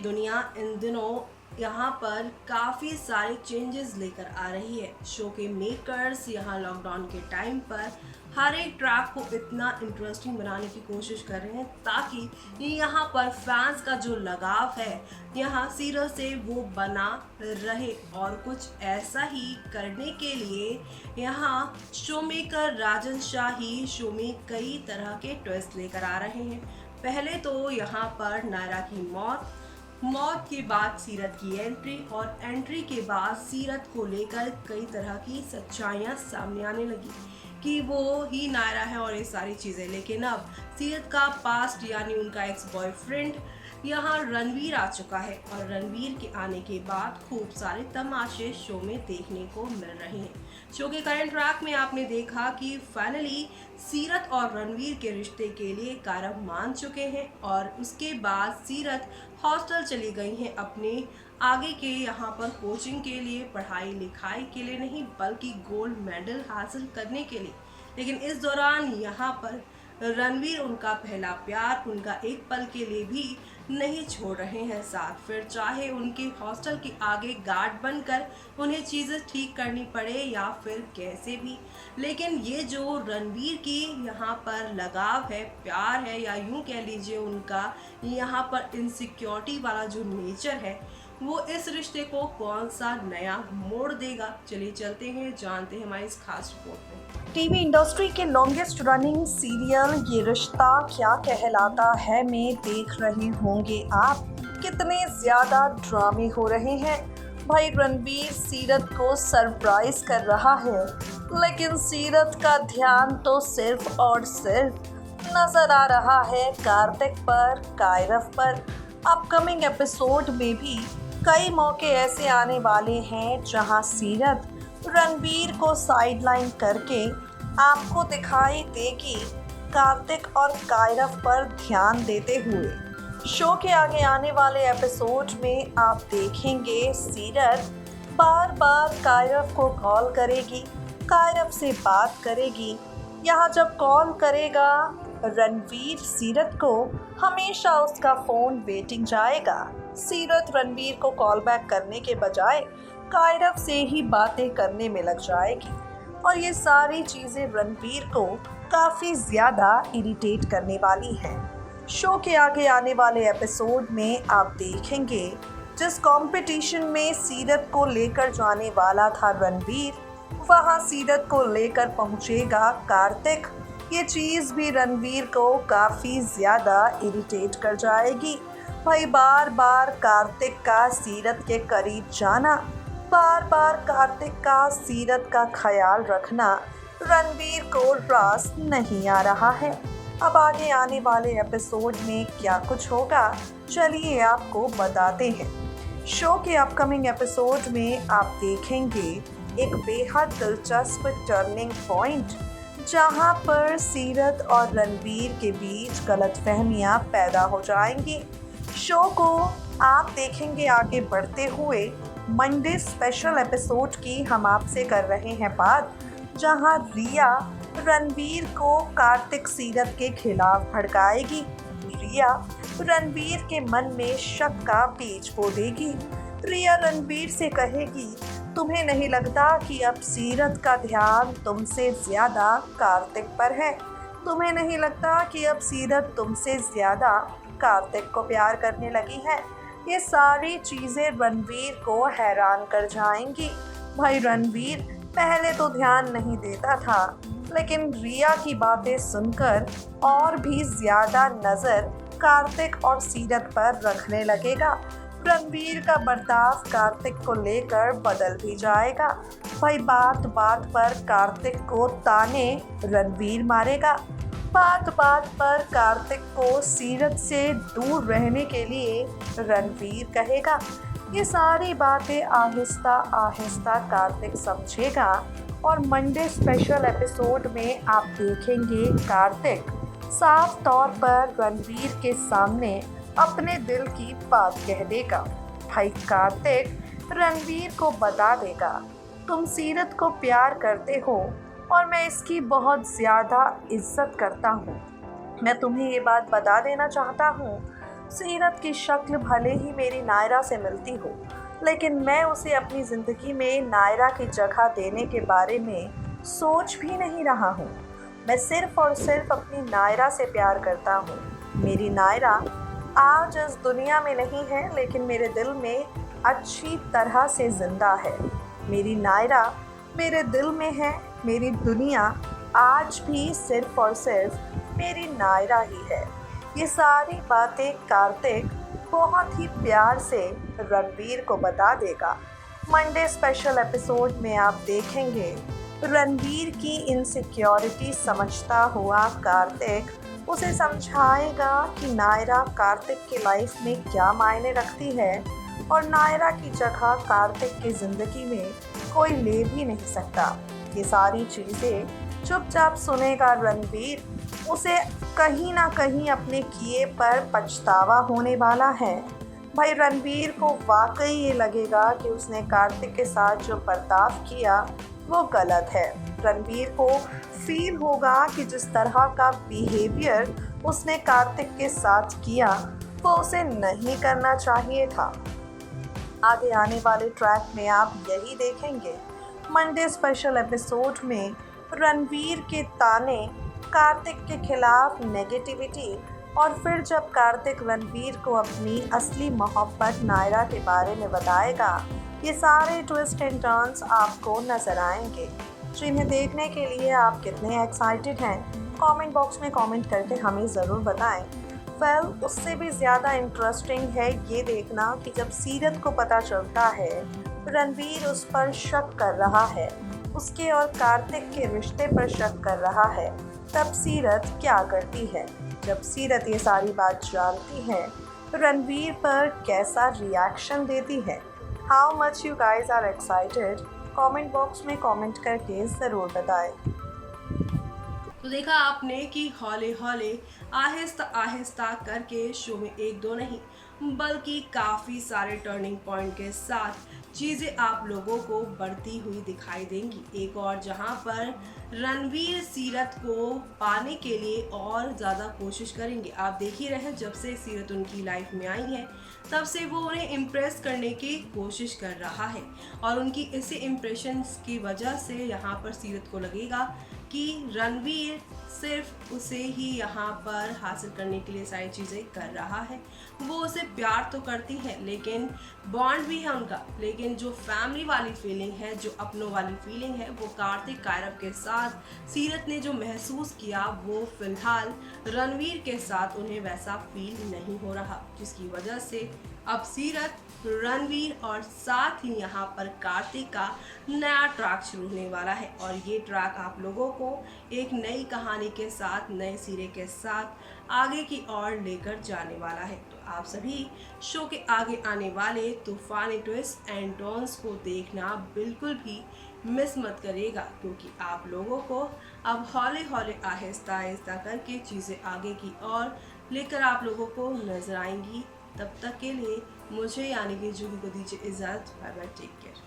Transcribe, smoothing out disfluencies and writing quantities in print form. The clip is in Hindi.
दुनिया इन दिनों यहाँ पर काफ़ी सारे चेंजेस लेकर आ रही है। शो के मेकर्स यहाँ लॉकडाउन के टाइम पर हर एक ट्रैक को इतना इंटरेस्टिंग बनाने की कोशिश कर रहे हैं ताकि यहाँ पर फैंस का जो लगाव है यहाँ सीरियल से वो बना रहे। और कुछ ऐसा ही करने के लिए यहाँ शो मेकर राजन शाही शो में कई तरह के ट्विस्ट लेकर आ रहे हैं। पहले तो यहाँ पर नायरा की मौत के बाद सीरत की एंट्री और एंट्री के बाद सीरत को लेकर कई तरह की सच्चाइयाँ सामने आने लगी कि वो ही नायरा है और ये सारी चीज़ें। लेकिन अब सीरत का पास्ट यानी उनका एक्स बॉयफ्रेंड यहाँ रणवीर आ चुका है और रणवीर के आने के बाद खूब सारे तमाशे शो में देखने को मिल रहे हैं। शो के करंट ट्रैक में आपने देखा कि फाइनली सीरत और रणवीर के रिश्ते के लिए कारव मान चुके हैं और उसके बाद सीरत हॉस्टल चली गई हैं अपने आगे के यहाँ पर कोचिंग के लिए, पढ़ाई लिखाई के लिए नहीं बल्कि गोल्ड मेडल हासिल करने के लिए। लेकिन इस दौरान यहाँ पर रणवीर उनका पहला प्यार उनका एक पल के लिए भी नहीं छोड़ रहे हैं साथ। फिर चाहे उनके हॉस्टल के आगे गार्ड बनकर उन्हें चीज़ें ठीक करनी पड़े या फिर कैसे भी, लेकिन ये जो रणवीर की यहाँ पर लगाव है, प्यार है या यूँ कह लीजिए उनका यहाँ पर इनसिक्योरिटी वाला जो नेचर है वो इस रिश्ते को कौन सा नया मोड़ देगा। चलिए चलते हैं, जानते हैं हमारी इस खास रिपोर्ट में। टीवी इंडस्ट्री के लॉन्गेस्ट रनिंग सीरियल ये रिश्ता क्या कहलाता है में देख रहे होंगे आप कितने ज्यादा ड्रामे हो रहे हैं। भाई रणवीर सीरत को सरप्राइज कर रहा है, लेकिन सीरत का ध्यान तो सिर्फ और सिर्फ नजर आ रहा है कार्तिक पर, कायरव पर। अपकमिंग एपिसोड में भी कई मौके ऐसे आने वाले हैं जहां सीरत रणवीर को साइडलाइन करके आपको दिखाई देगी कार्तिक और कायरव पर ध्यान देते हुए। शो के आगे आने वाले एपिसोड में आप देखेंगे सीरत बार बार कायरव को कॉल करेगी, कायरव से बात करेगी। यहाँ जब कॉल करेगा रणवीर सीरत को, हमेशा उसका फ़ोन वेटिंग जाएगा। सीरत रणवीर को कॉल बैक करने के बजाय कायरव से ही बातें करने में लग जाएगी और ये सारी चीज़ें रणवीर को काफ़ी ज़्यादा इरिटेट करने वाली हैं। शो के आगे आने वाले एपिसोड में आप देखेंगे जिस कंपटीशन में सीरत को लेकर जाने वाला था रणवीर, वहाँ सीरत को लेकर पहुँचेगा कार्तिक। ये चीज़ भी रणवीर को काफ़ी ज़्यादा इरिटेट कर जाएगी। भाई बार बार कार्तिक का सीरत के करीब जाना, बार बार कार्तिक का सीरत का ख्याल रखना रणवीर को रास नहीं आ रहा है। अब आगे आने वाले एपिसोड में क्या कुछ होगा, चलिए आपको बताते हैं। शो के अपकमिंग एपिसोड में आप देखेंगे एक बेहद दिलचस्प टर्निंग पॉइंट जहां पर सीरत और रणवीर के बीच गलतफहमियां पैदा हो जाएंगी। शो को आप देखेंगे आगे बढ़ते हुए। मंडे स्पेशल एपिसोड की हम आपसे कर रहे हैं बात, जहां रिया रणवीर को कार्तिक सीरत के खिलाफ भड़काएगी। रिया रणवीर के मन में शक का बीज बो देगी। रिया रणवीर से कहेगी, तुम्हें नहीं लगता कि अब सीरत का ध्यान तुमसे ज़्यादा कार्तिक पर है? तुम्हें नहीं लगता कि अब सीरत तुमसे ज़्यादा कार्तिक को प्यार करने लगी है? ये सारी चीज़ें रणवीर को हैरान कर जाएंगी। भाई रणवीर पहले तो ध्यान नहीं देता था, लेकिन रिया की बातें सुनकर और भी ज़्यादा नज़र कार्तिक और सीरत पर रखने लगेगा। रणवीर का बर्ताव कार्तिक को लेकर बदल भी जाएगा। भाई बात बात पर कार्तिक को ताने रणवीर मारेगा। बात बात पर कार्तिक को सीरत से दूर रहने के लिए रणवीर कहेगा। ये सारी बातें आहिस्ता आहिस्ता कार्तिक समझेगा और मंडे स्पेशल एपिसोड में आप देखेंगे कार्तिक साफ तौर पर रणवीर के सामने अपने दिल की बात कह देगा। भाई कार्तिक रणवीर को बता देगा, तुम सीरत को प्यार करते हो और मैं इसकी बहुत ज़्यादा इज्जत करता हूँ। मैं तुम्हें ये बात बता देना चाहता हूँ, सीरत की शक्ल भले ही मेरी नायरा से मिलती हो, लेकिन मैं उसे अपनी ज़िंदगी में नायरा की जगह देने के बारे में सोच भी नहीं रहा हूँ। मैं सिर्फ और सिर्फ अपनी नायरा से प्यार करता हूँ। मेरी नायरा आज इस दुनिया में नहीं है, लेकिन मेरे दिल में अच्छी तरह से ज़िंदा है। मेरी नायरा मेरे दिल में है। मेरी दुनिया आज भी सिर्फ और सिर्फ मेरी नायरा ही है। ये सारी बातें कार्तिक बहुत ही प्यार से रणवीर को बता देगा। मंडे स्पेशल एपिसोड में आप देखेंगे रणवीर की इनसिक्योरिटी समझता हुआ कार्तिक उसे समझाएगा कि नायरा कार्तिक की लाइफ में क्या मायने रखती है और नायरा की जगह कार्तिक की ज़िंदगी में कोई ले भी नहीं सकता। ये सारी चीज़ें चुपचाप सुनेगा रणवीर। उसे कहीं ना कहीं अपने किए पर पछतावा होने वाला है। भाई रणवीर को वाकई ये लगेगा कि उसने कार्तिक के साथ जो बर्ताव किया वो गलत है। रणवीर को फील होगा कि जिस तरह का बिहेवियर उसने कार्तिक के साथ किया वो उसे नहीं करना चाहिए था। आगे आने वाले ट्रैक में आप यही देखेंगे। मंडे स्पेशल एपिसोड में रणवीर के ताने, कार्तिक के खिलाफ नेगेटिविटी और फिर जब कार्तिक रणवीर को अपनी असली मोहब्बत नायरा के बारे में बताएगा, ये सारे ट्विस्ट एंड टर्न्स आपको नजर आएंगे। जिन्हें देखने के लिए आप कितने एक्साइटेड हैं, कमेंट बॉक्स में कमेंट करके हमें ज़रूर बताएं। उससे भी ज़्यादा इंटरेस्टिंग है ये देखना कि जब सीरत को पता चलता है रणवीर उस पर शक कर रहा है, उसके और कार्तिक के रिश्ते पर शक कर रहा है, तब सीरत क्या करती है। जब सीरत ये सारी बात जानती है रणवीर पर कैसा रिएक्शन देती है। How much you guys are excited, comment box में कमेंट करके ज़रूर बताएं। तो देखा आपने कि हौले हौले आहिस्ता आहिस्ता करके शो में एक दो नहीं बल्कि काफ़ी सारे टर्निंग पॉइंट के साथ चीज़ें आप लोगों को बढ़ती हुई दिखाई देंगी। एक और जहां पर रणवीर सीरत को पाने के लिए और ज़्यादा कोशिश करेंगे। आप देख ही रहे, जब से सीरत उनकी लाइफ में आई है तब से वो उन्हें इम्प्रेस करने की कोशिश कर रहा है और उनकी इसी इम्प्रेशंस की वजह से यहाँ पर सीरत को लगेगा कि रणवीर सिर्फ उसे ही यहाँ पर हासिल करने के लिए सारी चीज़ें कर रहा है। वो उसे प्यार तो करती है, लेकिन बॉन्ड भी है उनका, लेकिन जो फैमिली वाली फीलिंग है, जो अपनों वाली फीलिंग है, वो कार्तिक कायरव के साथ सीरत ने जो महसूस किया वो फिलहाल रणवीर के साथ उन्हें वैसा फील नहीं हो रहा, जिसकी वजह से अब सीरत, रणवीर और साथ ही यहाँ पर कार्तिक का नया ट्रैक शुरू होने वाला है और ये ट्रैक आप लोगों को एक नई कहानी के साथ, नए सिरे के साथ आगे की ओर लेकर जाने वाला है। तो आप सभी शो के आगे आने वाले तूफानी ट्विस्ट एंड टर्न्स को देखना बिल्कुल भी मिस मत करिएगा, क्योंकि आप लोगों को अब हौले हौले आहिस्ता आहिस्ता करके चीज़ें आगे की ओर लेकर आप लोगों को नजर आएंगी। तब तक के लिए मुझे यानी कि जूही को दीजिए इजाज़त। Bye bye, take care.